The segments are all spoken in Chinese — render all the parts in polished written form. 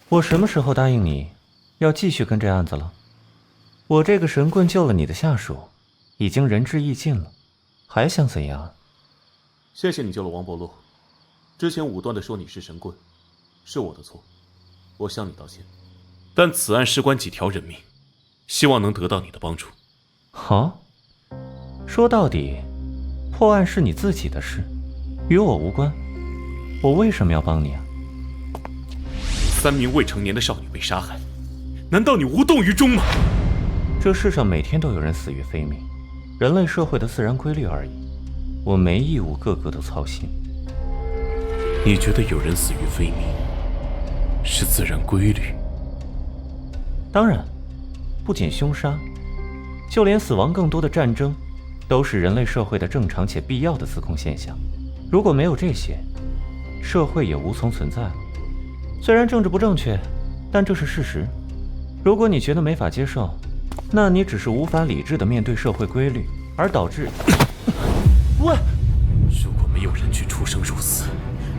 我什么时候答应你要继续跟这案子了？我这个神棍救了你的下属，已经仁至义尽了，还想怎样？谢谢你救了王伯禄，之前武断地说你是神棍，是我的错，我向你道歉。但此案事关几条人命，希望能得到你的帮助。好，说到底，破案是你自己的事，与我无关。我为什么要帮你啊？3名未成年的少女被杀害，难道你无动于衷吗？这世上每天都有人死于非命，人类社会的自然规律而已。我没义务个个都操心。你觉得有人死于非命是自然规律？当然，不仅凶杀，就连死亡更多的战争，都是人类社会的正常且必要的自控现象。如果没有这些，社会也无从存在了。虽然政治不正确，但这是事实。如果你觉得没法接受，那你只是无法理智地面对社会规律，而导致……喂，如果没有人去出生入死，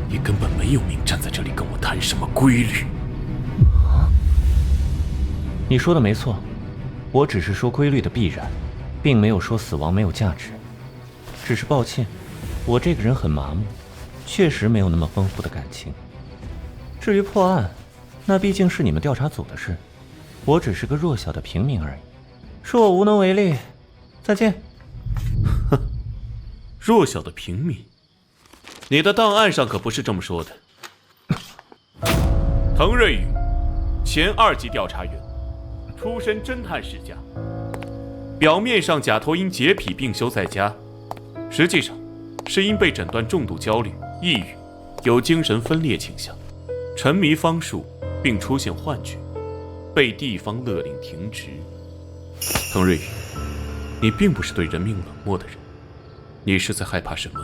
你根本没有命站在这里跟我谈什么规律。你说的没错，我只是说规律的必然，并没有说死亡没有价值。只是抱歉，我这个人很麻木，确实没有那么丰富的感情。至于破案，那毕竟是你们调查组的事，我只是个弱小的平民而已，恕我无能为力。再见。哼，弱小的平民，你的档案上可不是这么说的。滕瑞宇，前2级调查员，出身侦探世家，表面上假托因洁癖病休在家，实际上是因被诊断重度焦虑、抑郁，有精神分裂倾向，沉迷方术并出现幻觉，被地方勒令停职。滕瑞宇，你并不是对人命冷漠的人，你是在害怕什么？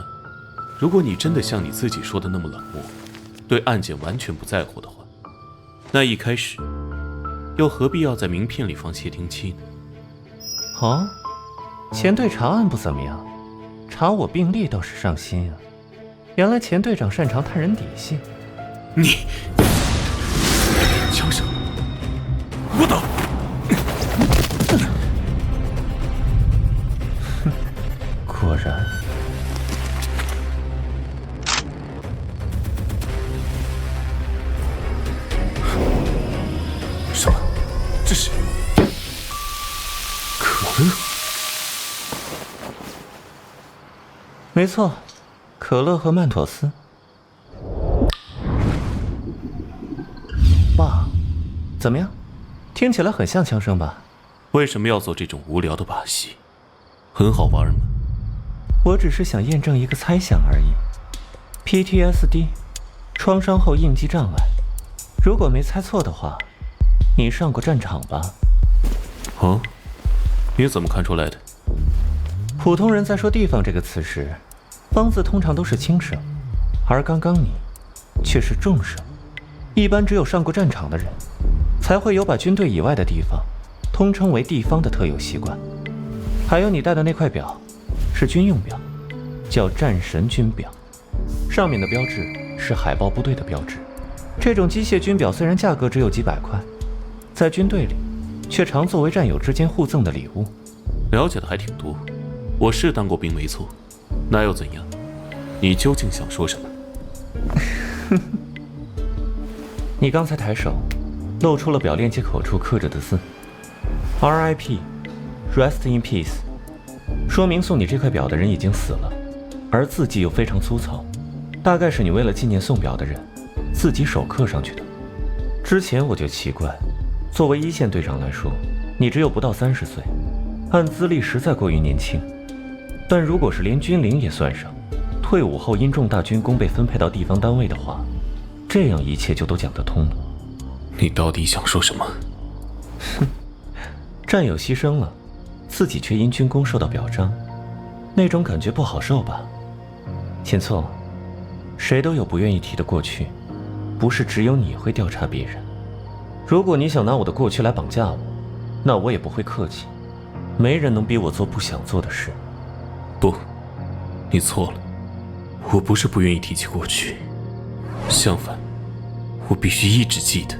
如果你真的像你自己说的那么冷漠，对案件完全不在乎的话，那一开始又何必要在名片里放窃听器呢？哦，钱队查案不怎么样，查我病历倒是上心啊。原来钱队长擅长探人底细。你枪声，我等。果然。什么？这是可乐？没错，可乐和曼妥思。爸，怎么样？听起来很像枪声吧？为什么要做这种无聊的把戏？很好玩吗？我只是想验证一个猜想而已。PTSD， 创伤后应激障碍。如果没猜错的话，你上过战场吧？哦，你怎么看出来的？普通人在说地方这个词时，方字通常都是轻声，而刚刚你却是重声。一般只有上过战场的人，才会有把军队以外的地方通称为地方的特有习惯。还有你戴的那块表，是军用表，叫战神军表，上面的标志是海豹部队的标志。这种机械军表虽然价格只有几百块，在军队里却常作为战友之间互赠的礼物。了解的还挺多，我是当过兵没错，那又怎样？你究竟想说什么？你刚才抬手，露出了表链接口处刻着的字 ，RIP， Rest in Peace， 说明送你这块表的人已经死了，而字迹又非常粗糙，大概是你为了纪念送表的人，自己手刻上去的。之前我就奇怪，作为一线队长来说，你只有不到30岁，按资历实在过于年轻。但如果是连军龄也算上，退伍后因重大军功被分配到地方单位的话，这样一切就都讲得通了。你到底想说什么？哼，战友牺牲了，自己却因军功受到表彰，那种感觉不好受吧？秦错，谁都有不愿意提的过去，不是只有你会调查别人。如果你想拿我的过去来绑架我，那我也不会客气。没人能逼我做不想做的事。不，你错了。我不是不愿意提起过去，相反，我必须一直记得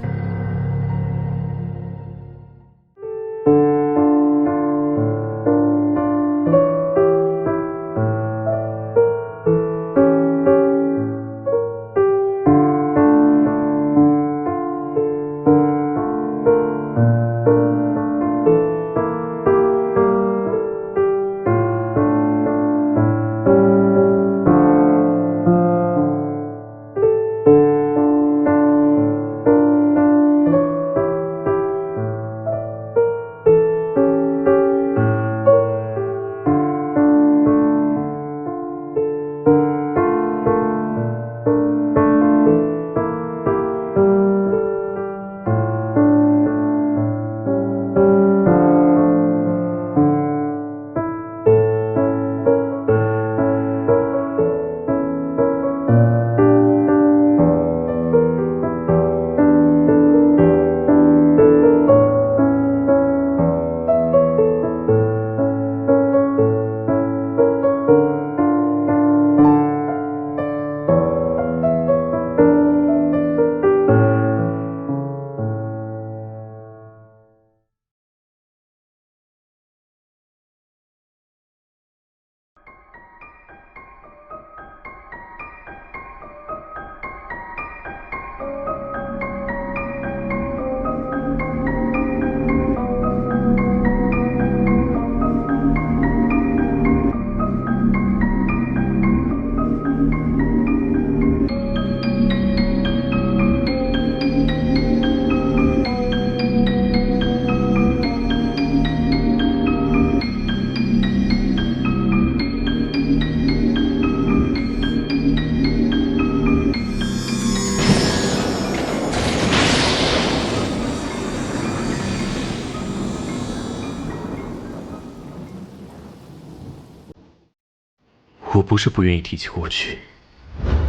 不是不愿意提起过去，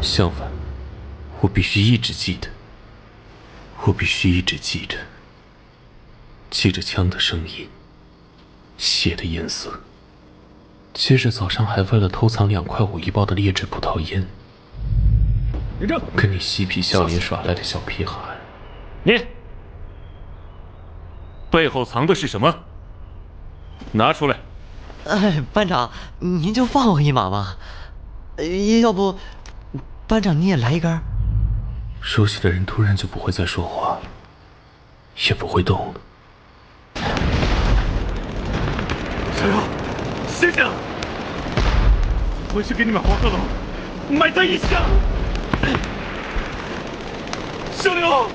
相反，我必须一直记得。我必须一直记着，记着枪的声音，血的颜色。接着早上还为了偷藏2块5一包的劣质葡萄烟，跟你嬉皮笑脸耍赖的小屁孩。你背后藏的是什么？拿出来！哎，班长，您就放我一马吧。要不，班长你也来一根？熟悉的人突然就不会再说话，也不会动了。小刘，醒醒！我去给你们黄鹤楼埋他一下。小刘，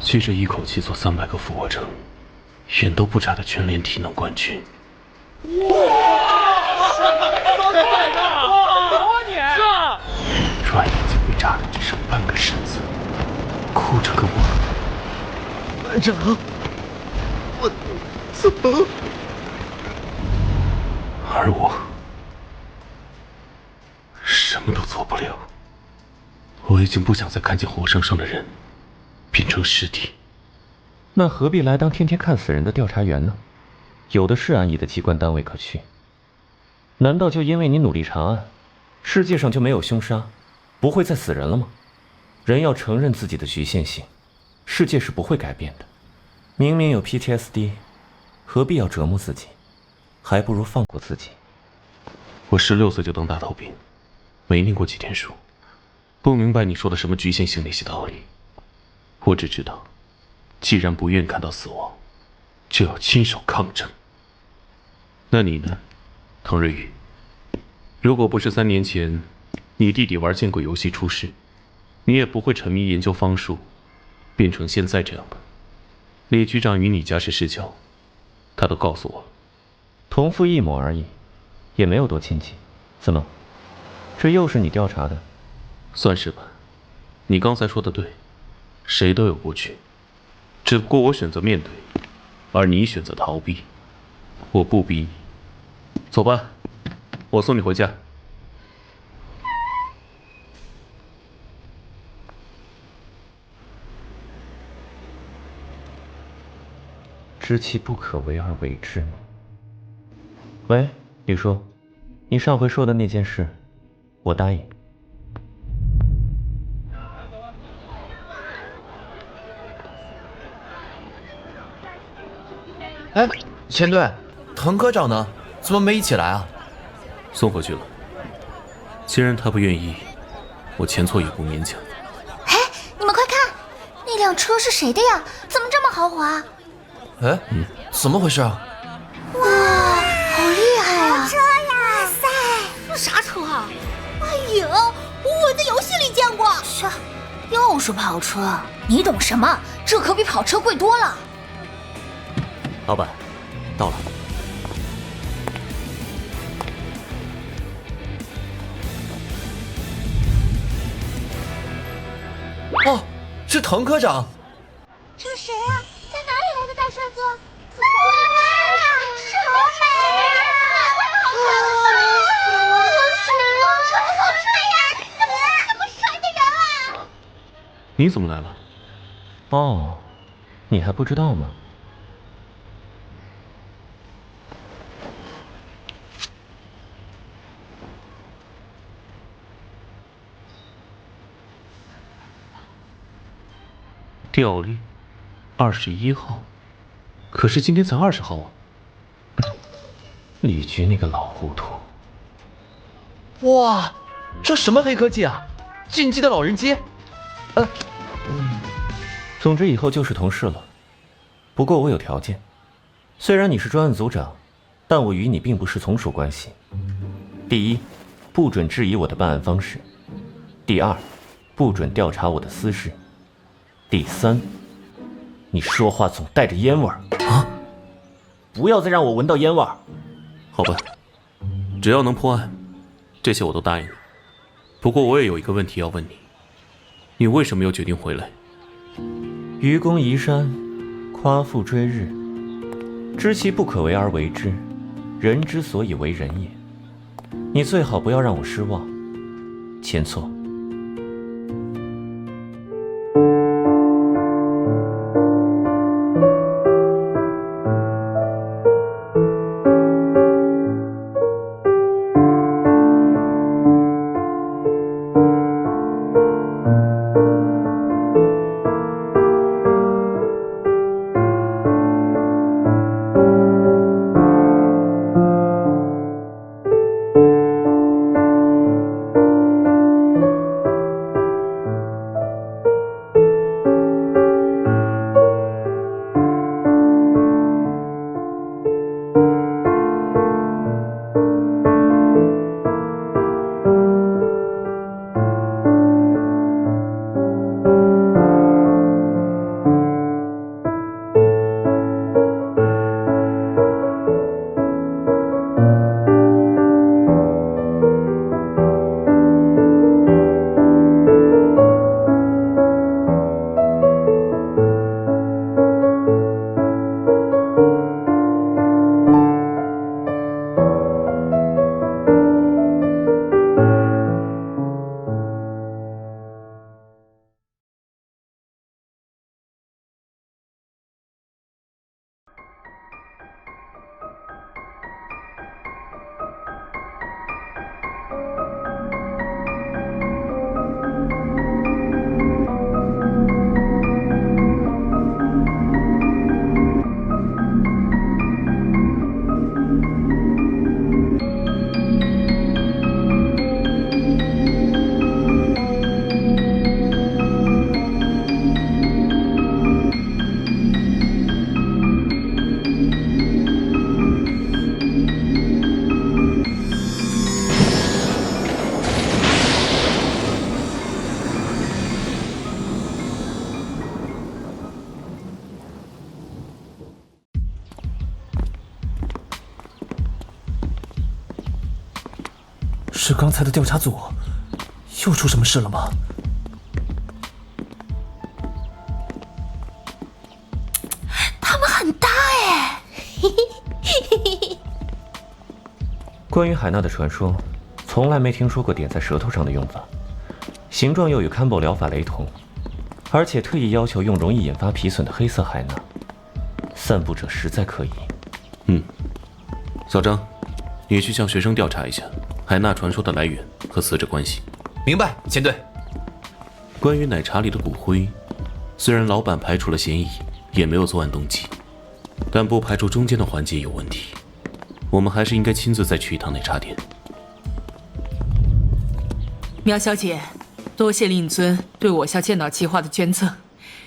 记着一口气做300个俯卧撑，眼都不眨的全联体能冠军。转眼间被炸得只剩半个身子，哭着跟我：“班长，我怎么？”而我什么都做不了。我已经不想再看见活生生的人变成尸体。那何必来当天天看死人的调查员呢？有的是安逸的机关单位可去。难道就因为你努力查案，世界上就没有凶杀，不会再死人了吗？人要承认自己的局限性，世界是不会改变的。明明有 PTSD， 何必要折磨自己？还不如放过自己。我16岁就当大头兵，没念过几天书，不明白你说的什么局限性那些道理。我只知道，既然不愿看到死亡，就要亲手抗争。那你呢，滕瑞宇？如果不是3年前你弟弟玩见鬼游戏出事，你也不会沉迷研究方术，变成现在这样吧？李局长与你家世世交，他都告诉我了。同父异母而已，也没有多亲近。怎么，这又是你调查的？算是吧。你刚才说的对，谁都有过去，只不过我选择面对，而你选择逃避。我不逼你。走吧，我送你回家。知其不可为而为之吗？喂，李叔，你上回说的那件事，我答应。哎，钱队，滕科长呢？怎么没一起来啊？送回去了。既然他不愿意，我前错也不勉强。哎，你们快看，那辆车是谁的呀？怎么这么豪华？哎，怎么回事啊？哇，好厉害啊！车呀！哇塞，这啥车啊？哎呦，我在游戏里见过。是，又是跑车，你懂什么？这可比跑车贵多了。老板，到了。哦，是滕科长。这是谁啊？在哪里来的大帅哥？哇，好美啊！好帅呀！怎么这么帅的人啊？你怎么来了？哦，你还不知道吗？调例21号，可是今天才20号啊！李局那个老糊涂。哇，这什么黑科技啊？进击的老人机？总之以后就是同事了。不过我有条件，虽然你是专案组长，但我与你并不是从属关系。第一，不准质疑我的办案方式；第二，不准调查我的私事；第三，你说话总带着烟味儿啊！不要再让我闻到烟味儿。好吧，只要能破案，这些我都答应你。不过我也有一个问题要问你，你为什么又决定回来？愚公移山，夸父追日，知其不可为而为之，人之所以为人也。你最好不要让我失望，千错。是刚才的调查组又出什么事了吗？他们很大哎！关于海娜的传说，从来没听说过点在舌头上的用法，形状又与康宝疗法雷同，而且特意要求用容易引发皮损的黑色海娜，散布者实在可疑。小张，你去向学生调查一下海娜传说的来源和死者关系。明白，前队。关于奶茶里的骨灰，虽然老板排除了嫌疑，也没有作案动机，但不排除中间的环节有问题。我们还是应该亲自再去一趟奶茶店。苗小姐，多谢令尊对我校建脑计划的捐赠，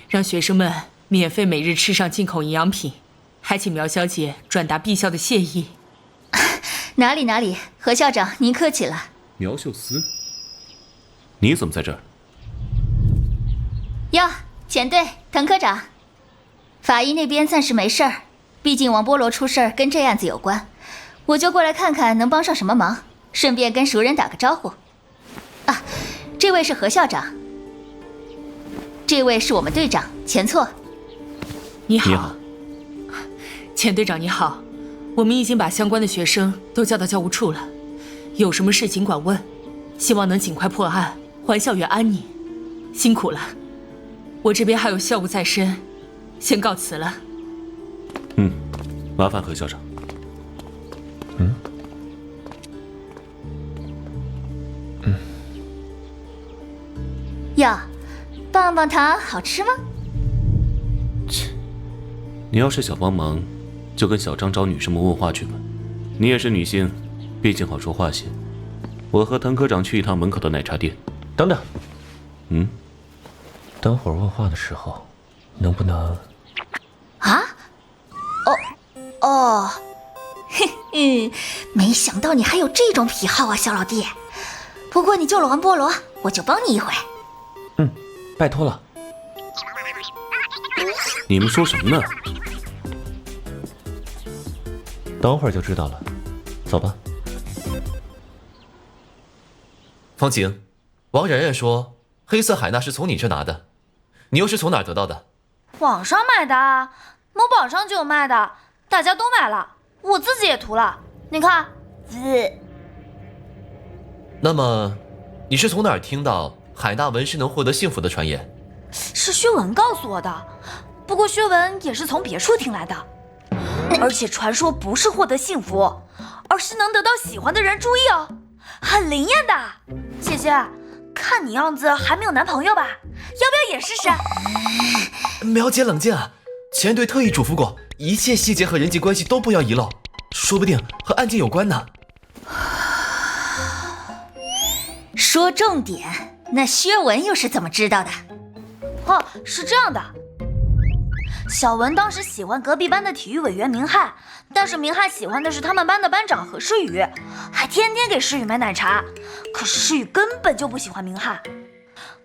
让学生们免费每日吃上进口营养品，还请苗小姐转达毕校的谢意。哪里，何校长您客气了。苗秀思，你怎么在这儿？哟，前队，滕科长，法医那边暂时没事儿，毕竟王波罗出事儿跟这案子有关，我就过来看看能帮上什么忙，顺便跟熟人打个招呼。啊，这位是何校长，这位是我们队长钱错。你好。你好，钱队长你好，我们已经把相关的学生都叫到教务处了，有什么事尽管问，希望能尽快破案，还校园安宁。辛苦了，我这边还有校务在身，先告辞了。麻烦何校长。哟，棒棒糖好吃吗？你要是想帮忙，就跟小张找女生们问话去吧。你也是女性，毕竟好说话些。我和滕科长去一趟门口的奶茶店。等等，等会儿问话的时候，能不能？啊？哦，没想到你还有这种癖好啊，小老弟。不过你救了王波罗，我就帮你一回。拜托了。你们说什么呢？等会儿就知道了，走吧。方晴，王然然说黑色海娜是从你这拿的，你又是从哪儿得到的？网上买的啊，某宝上就有卖的，大家都买了，我自己也涂了。你看，那么，你是从哪儿听到海纳纹是能获得幸福的传言？是薛文告诉我的，不过薛文也是从别处听来的。而且传说不是获得幸福，而是能得到喜欢的人注意哦，很灵验的。姐姐，看你样子还没有男朋友吧？要不要也试试？苗姐冷静啊，前队特意嘱咐过，一切细节和人际关系都不要遗漏，说不定和案件有关呢。说重点，那薛文又是怎么知道的？哦，是这样的。小文当时喜欢隔壁班的体育委员明翰，但是明翰喜欢的是他们班的班长何诗雨，还天天给诗雨买奶茶。可是诗雨根本就不喜欢明翰。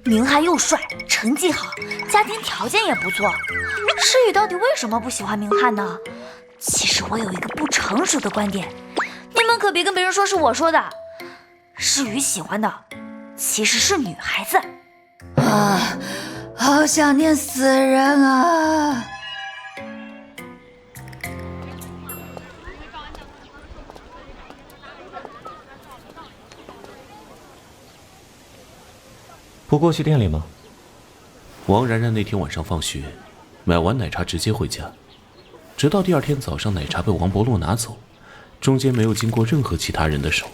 明翰又帅，成绩好，家庭条件也不错。诗雨到底为什么不喜欢明翰呢？其实我有一个不成熟的观点，你们可别跟别人说是我说的。诗雨喜欢的其实是女孩子。啊，好想念死人啊！不过去店里吗？王然然那天晚上放学，买完奶茶直接回家，直到第二天早上奶茶被王伯洛拿走，中间没有经过任何其他人的手。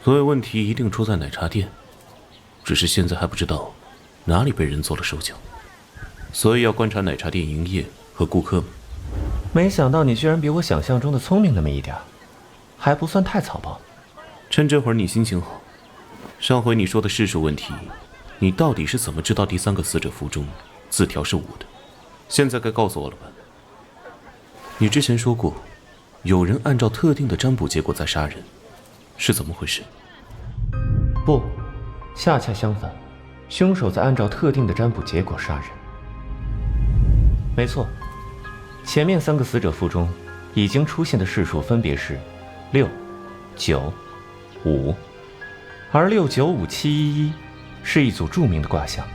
所以问题一定出在奶茶店，只是现在还不知道哪里被人做了手脚，所以要观察奶茶店营业和顾客们。没想到你居然比我想象中的聪明那么一点，还不算太草包。趁这会儿你心情好，上回你说的世数问题，你到底是怎么知道第三个死者符中字条是5的？现在该告诉我了吧？你之前说过，有人按照特定的占卜结果在杀人，是怎么回事？不，恰恰相反，凶手在按照特定的占卜结果杀人。没错，前面3个死者符中已经出现的世数分别是6、9、5，而6、9、5、7、1、1是一组著名的卦象。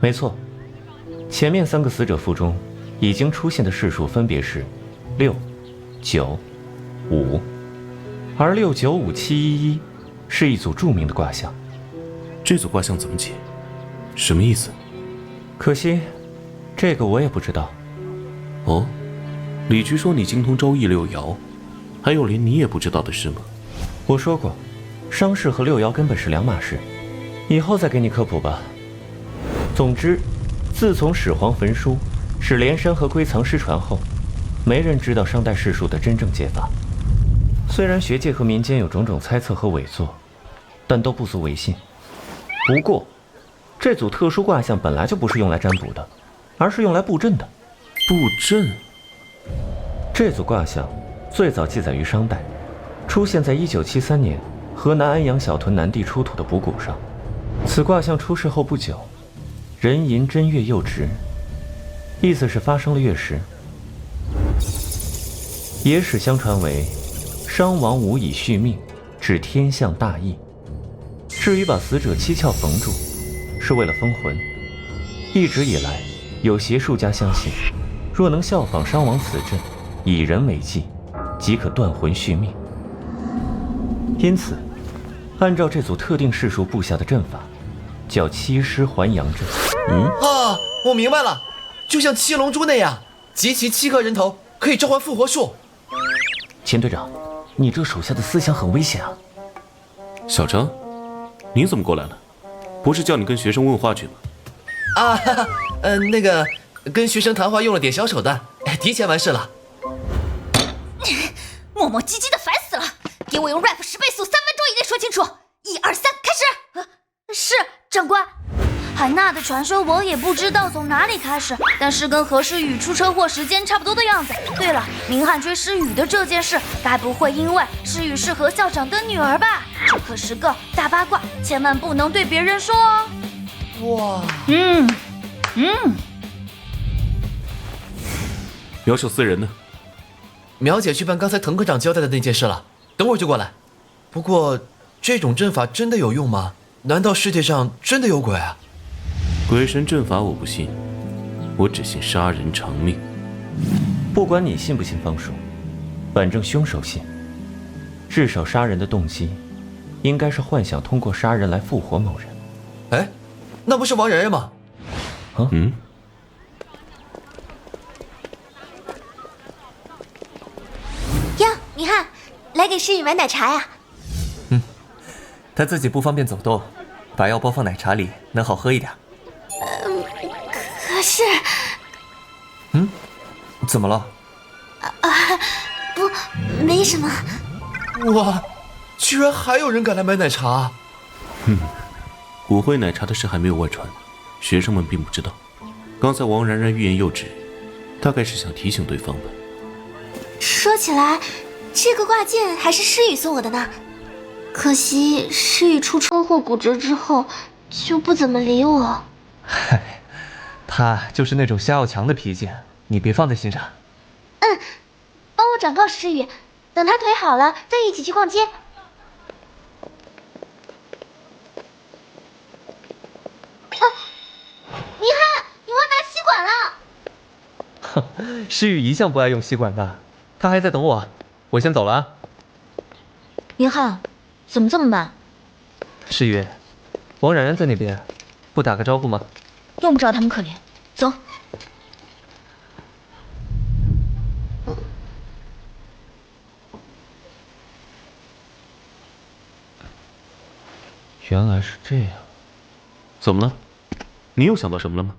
没错，前面3个死者符中已经出现的世数分别是6、9、5，而6、9、5、7、1、1是一组著名的卦象。这组卦象怎么解？什么意思？可惜，这个我也不知道。哦，李局说你精通周易6爻，还有连你也不知道的事吗？我说过，伤势和6爻根本是两码事。以后再给你科普吧。总之，自从始皇焚书，使连山和归藏失传后，没人知道商代世术的真正解法。虽然学界和民间有种种猜测和伪作，但都不足为信。不过，这组特殊卦象本来就不是用来占卜的，而是用来布阵的。布阵？这组卦象最早记载于商代，出现在1973年河南安阳小屯南地出土的卜谷上。此卦象出世后不久，壬寅真月又值，意思是发生了月食。野史相传为商王无以续命，指天象大义。至于把死者七窍缝住，是为了封魂。一直以来，有邪术家相信，若能效仿商王此阵，以人为祭，即可断魂续命。因此，按照这组特定世术布下的阵法，叫七尸还阳阵。啊，我明白了，就像七龙珠那样，集齐7颗人头可以召唤复活术。钱队长，你这手下的思想很危险啊！小张，你怎么过来了？不是叫你跟学生问话去吗？啊，那个跟学生谈话用了点小手段，提前完事了。磨磨唧唧的，烦死了！给我用 rap 10倍速，3分钟以内说清楚。1、2、3，开始。是，长官。海娜的传说我也不知道从哪里开始，但是跟何诗雨出车祸时间差不多的样子。对了，明翰追诗雨的这件事，该不会因为诗雨是何校长的女儿吧？这可是个大八卦，千万不能对别人说哦。哇，苗秀斯人呢？苗姐去办刚才滕科长交代的那件事了，等会儿就过来。不过，这种阵法真的有用吗？难道世界上真的有鬼啊？鬼神阵法我不信，我只信杀人偿命。不管你信不信方术，反正凶手信。至少杀人的动机，应该是幻想通过杀人来复活某人。哎，那不是王然然吗？哟，明翰，来给诗雨买奶茶呀。他自己不方便走动，把药包放奶茶里，能好喝一点。可是，怎么了？不，没什么。哇，居然还有人敢来买奶茶！舞会奶茶的事还没有外传，学生们并不知道。刚才王然然欲言又止，大概是想提醒对方吧。说起来，这个挂件还是诗雨送我的呢。可惜诗雨出车祸骨折之后，就不怎么理我。嗨，他就是那种瞎要强的脾气，你别放在心上。帮我转告诗雨，等他腿好了再一起去逛街。明翰，你忘拿吸管了。哼，诗雨一向不爱用吸管的，他还在等我，我先走了啊。明翰，怎么这么慢？诗雨，王冉冉在那边，不打个招呼吗？用不着他们可怜，走。原来是这样。怎么了？你又想到什么了吗？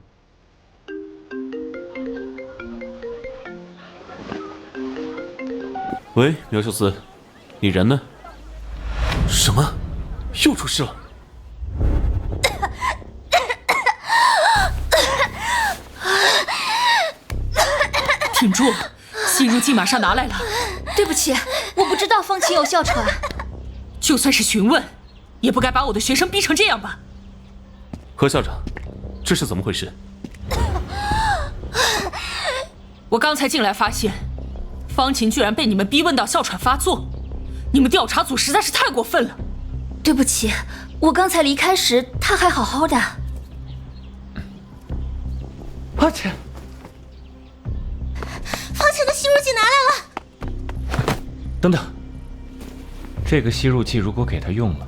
喂，苗秀斯，你人呢？什么？又出事了？挺住，吸入剂马上拿来了。对不起，我不知道方琴有哮喘。就算是询问，也不该把我的学生逼成这样吧？何校长，这是怎么回事？我刚才进来发现，方琴居然被你们逼问到哮喘发作，你们调查组实在是太过分了。对不起，我刚才离开时他还好好的。阿姐，方琴的吸入剂拿来了。等等，这个吸入剂如果给他用了，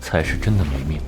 才是真的没命。